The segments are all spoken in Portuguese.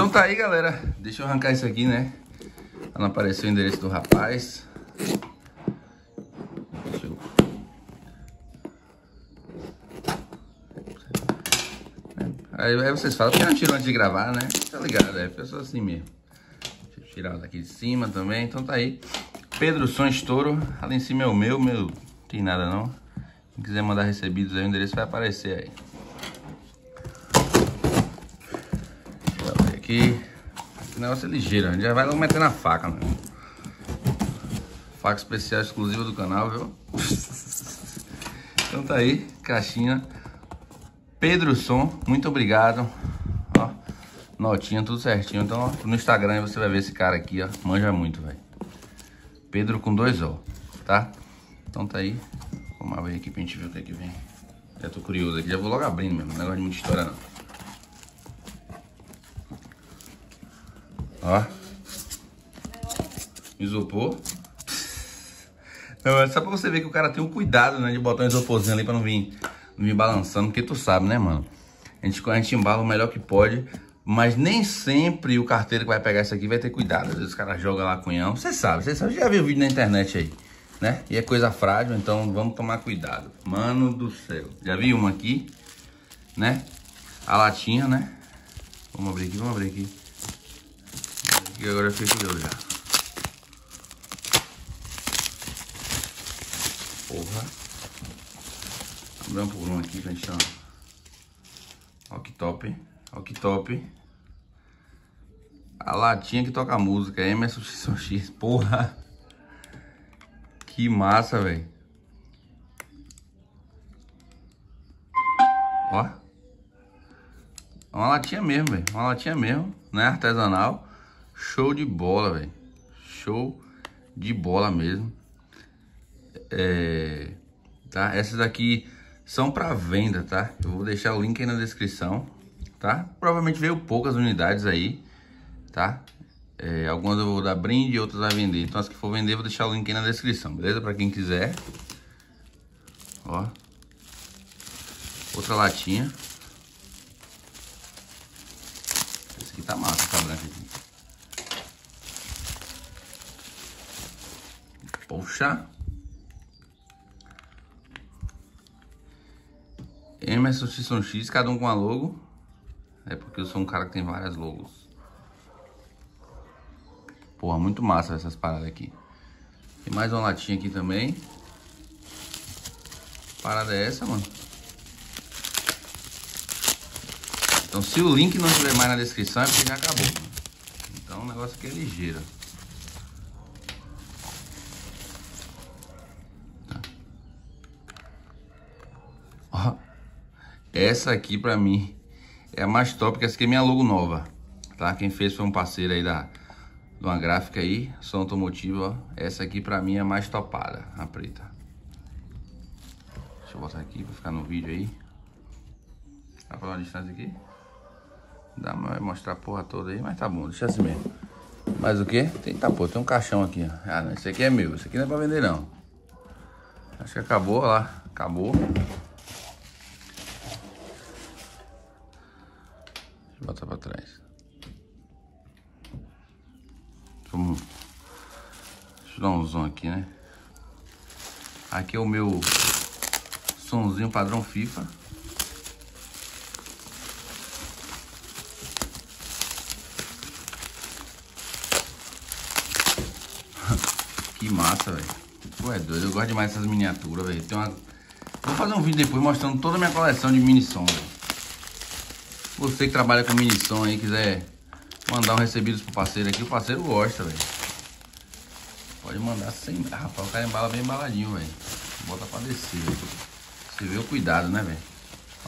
Então tá aí, galera. Deixa eu arrancar isso aqui, né? Pra não aparecer o endereço do rapaz. Deixa eu... Aí vocês falam, por que não tirou antes de gravar, né? Tá ligado, é pessoa assim mesmo. Deixa eu tirar daqui de cima também. Então tá aí. Pedro Som Estouro. Ali em cima é o meu não tem nada não. Quem quiser mandar recebidos aí, o endereço vai aparecer aí. Deixa eu ver aqui. Esse negócio é ligeiro, a gente já vai logo metendo a faca, mano. Faca especial exclusiva do canal, viu? Então tá aí, caixinha. Pedro Som, muito obrigado. Ó, notinha, tudo certinho. Então, ó, no Instagram você vai ver esse cara aqui, ó. Manja muito, velho. Pedro com 2 O, tá? Então tá aí. Vamos abrir aqui pra gente ver o que é que vem. Já tô curioso aqui, já vou logo abrindo mesmo. Não negócio de muita história não. Ó. Isopor. Não, é só pra você ver que o cara tem um cuidado, né? De botar um isoporzinho ali pra não vir balançando. Porque tu sabe, né, mano? A gente embala o melhor que pode. Mas nem sempre o carteiro que vai pegar isso aqui vai ter cuidado. Às vezes os caras jogam lá cunhão. Você sabe, já viu o vídeo na internet aí, né? E é coisa frágil, então vamos tomar cuidado. Mano do céu. Já vi uma aqui, né? A latinha, né? Vamos abrir aqui, vamos abrir aqui. E agora eu fiquei curioso já. Porra. Vamos por um aqui pra gente chamar. Ó que top, ó que top. A latinha que toca a música, Emerson X. Porra. Que massa, velho. Ó. Uma latinha mesmo, velho. Uma latinha mesmo, né? Artesanal. Show de bola, velho. Show de bola mesmo. Tá? Essas daqui são para venda, tá? Eu vou deixar o link aí na descrição, tá? Provavelmente veio poucas unidades aí, tá? Algumas eu vou dar brinde e outras vai vender. Então as que for vender eu vou deixar o link aí na descrição, beleza? Para quem quiser. Ó. Outra latinha. Esse aqui tá massa, tá branca aqui. Poxa. Emerson X, cada um com a logo. É porque eu sou um cara que tem várias logos. Porra, muito massa essas paradas aqui. Tem mais uma latinha aqui também. Que parada é essa, mano? Então se o link não tiver mais na descrição é porque já acabou. Então o negócio aqui é ligeiro. Ó. Essa aqui pra mim é a mais top, que essa aqui é minha logo nova, tá? Quem fez foi um parceiro aí de uma gráfica aí, som automotivo, ó. Essa aqui pra mim é a mais topada, a preta. Deixa eu botar aqui pra ficar no vídeo aí. Dá pra dar uma distância aqui? Dá pra mostrar a porra toda aí, mas tá bom, deixa assim mesmo. Mas o que? Tem um caixão aqui, ó. Ah, não, esse aqui é meu, esse aqui não é pra vender não. Acho que acabou, ó lá, acabou. Bota pra trás. Deixa eu dar um zoom aqui, né? Aqui é o meu sonzinho padrão FIFA. Que massa, velho. Pô, é doido. Eu gosto demais dessas miniaturas, velho. Vou fazer um vídeo depois mostrando toda a minha coleção de mini som, velho. Você que trabalha com mini som aí, quiser mandar um recebidos pro parceiro aqui, o parceiro gosta, velho. Pode mandar sem... Ah, rapaz, o cara embala bem embaladinho, velho. Bota pra descer, velho. Você vê o cuidado, né, velho?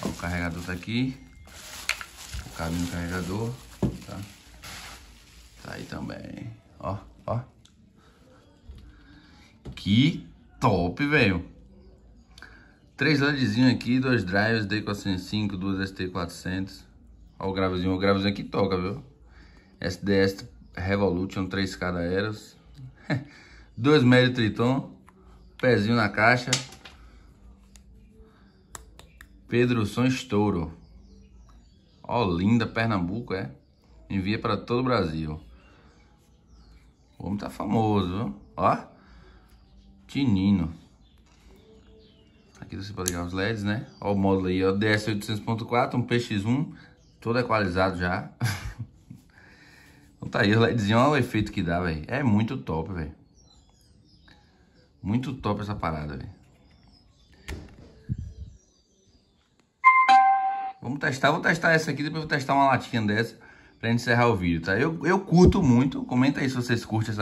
Ó, o carregador tá aqui. O caminho do carregador, tá? Tá aí também. Ó, ó. Que top, velho. 3 LEDzinhos aqui, 2 drives D405, 2 ST400. Ó o gravezinho aqui toca, viu? SDS Revolution 3K da Aeros. 2 médio Triton. Pezinho na caixa. Pedro Som Estouro. Ó, linda, Pernambuco, é. Envia para todo o Brasil. O homem tá famoso, viu? Ó. Tinino. Aqui você pode ligar os LEDs, né? Ó o módulo aí, ó. DS800.4, um PX1. Todo equalizado já. Então tá aí, o LEDzinho, olha o efeito que dá, velho. É muito top, velho. Muito top essa parada, velho. Vamos testar, vou testar essa aqui, depois vou testar uma latinha dessa pra gente encerrar o vídeo, tá? Eu curto muito, comenta aí se vocês curtem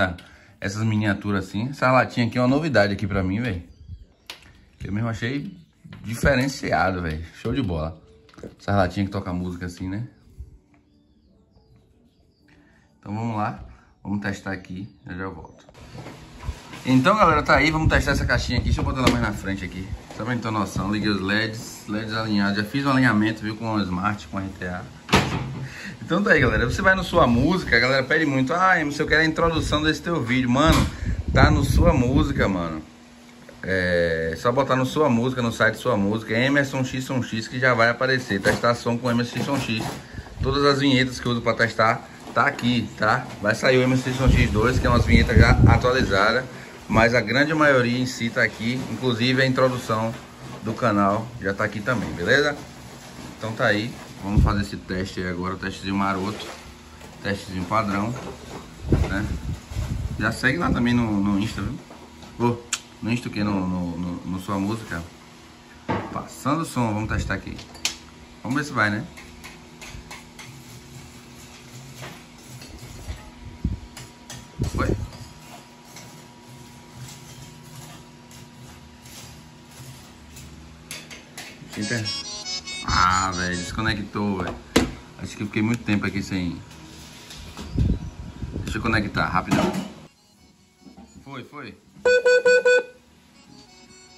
essas miniaturas assim. Essa latinha aqui é uma novidade aqui pra mim, velho. Eu mesmo achei diferenciado, velho. Show de bola. Essa latinha que toca música assim, né? Então vamos lá, vamos testar aqui, eu já volto. Então galera, tá aí, vamos testar essa caixinha aqui. Deixa eu botar ela mais na frente aqui, só pra gente ter noção. Liguei os LEDs alinhados. Já fiz um alinhamento, viu, com o Smart, com a RTA. Então tá aí galera, você vai no Sua Música, a galera pede muito: ah, Emerson, eu quero a introdução desse teu vídeo. Mano, tá no Sua Música, mano. É só botar no Sua Música, no site Sua Música, Emerson X Som X, que já vai aparecer. Testar som com Emerson X Som X. Todas as vinhetas que eu uso pra testar tá aqui, tá? Vai sair o Emerson X Som X2, que é umas vinhetas já atualizadas, mas a grande maioria em si tá aqui. Inclusive a introdução do canal já tá aqui também, beleza? Então tá aí, vamos fazer esse teste aí agora, o testezinho maroto, testezinho padrão, né? Já segue lá também no Insta, viu? No Insta, que no Sua Música. Passando o som, vamos testar aqui. Vamos ver se vai, né? Foi. Ah, velho, desconectou, velho. Acho que eu fiquei muito tempo aqui sem... Deixa eu conectar, rapidão. Foi.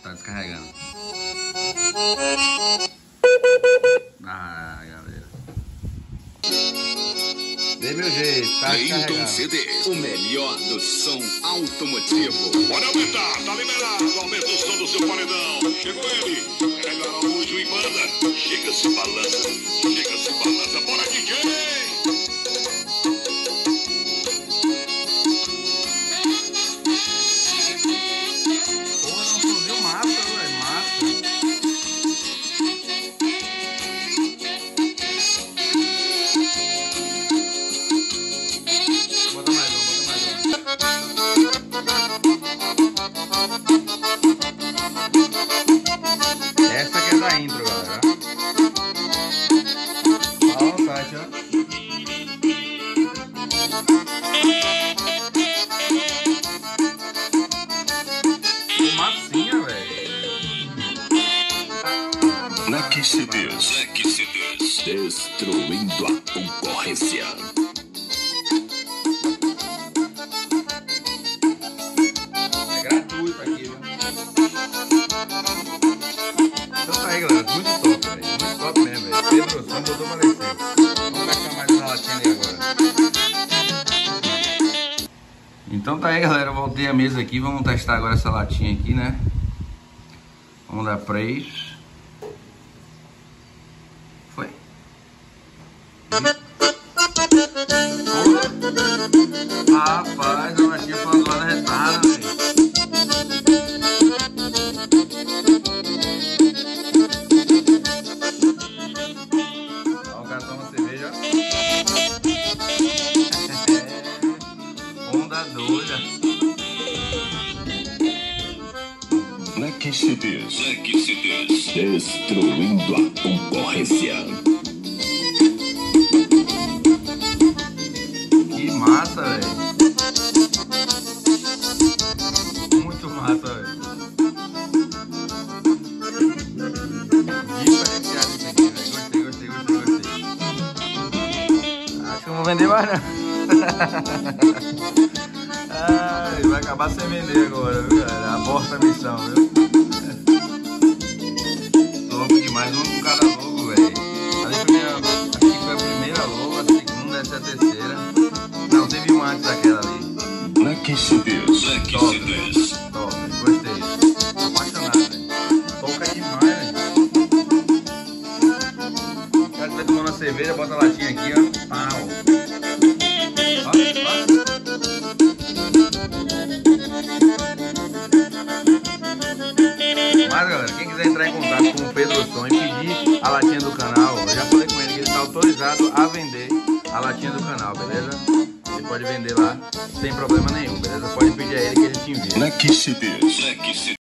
Tá descarregando. Ah, galera. Dê meu jeito, tá descarregando. CD, o melhor do som automotivo. Pode aumentar, tá liberado. Aumenta o som do seu paredão. Chegou ele. Melhor Araújo e banda. Chega, se balança. Bora, DJ. Essa que é da intro, galera. Olha o site, ó. Fumacinha, velho. Lucky CDs. Destruindo a concorrência. É gratuito aqui, viu? Então tá aí, galera. Muito top, velho. Muito top mesmo, velho. Pedro, só botou pra descer. Vamos gastar mais uma latinha ali agora. Então tá aí, galera. Eu voltei a mesa aqui. Vamos testar agora essa latinha aqui, né? Vamos dar play. Foi. Rapaz, a latinha foi uma zoada retada, velho. Ó, o cara toma cerveja. Onda doida. Lucky CDs. Destruindo a concorrência. Que massa, velho. Muito massa, velho. Diferenciado isso aqui, velho. Gostei. Acho que eu vou vender mais não. Ai, vai acabar sem vender agora, viu, galera? Aborta a missão, viu? Top demais, vamos com cada logo, velho. Acho que foi a primeira logo, a segunda, essa é a terceira. Não, teve uma antes daquela ali. Lucky CDs. Top, gostei. Tô apaixonado, velho. Toca demais, velho. O cara que vai tomando uma cerveja, bota a latinha aqui, ó. Pau. mais, galera, quem quiser entrar em contato com o Pedro Som e pedir a latinha do canal, eu já falei com ele que ele está autorizado a vender a latinha do canal, beleza? Ele pode vender lá sem problema nenhum, beleza? Pode pedir a ele que ele te envia. Black CDs.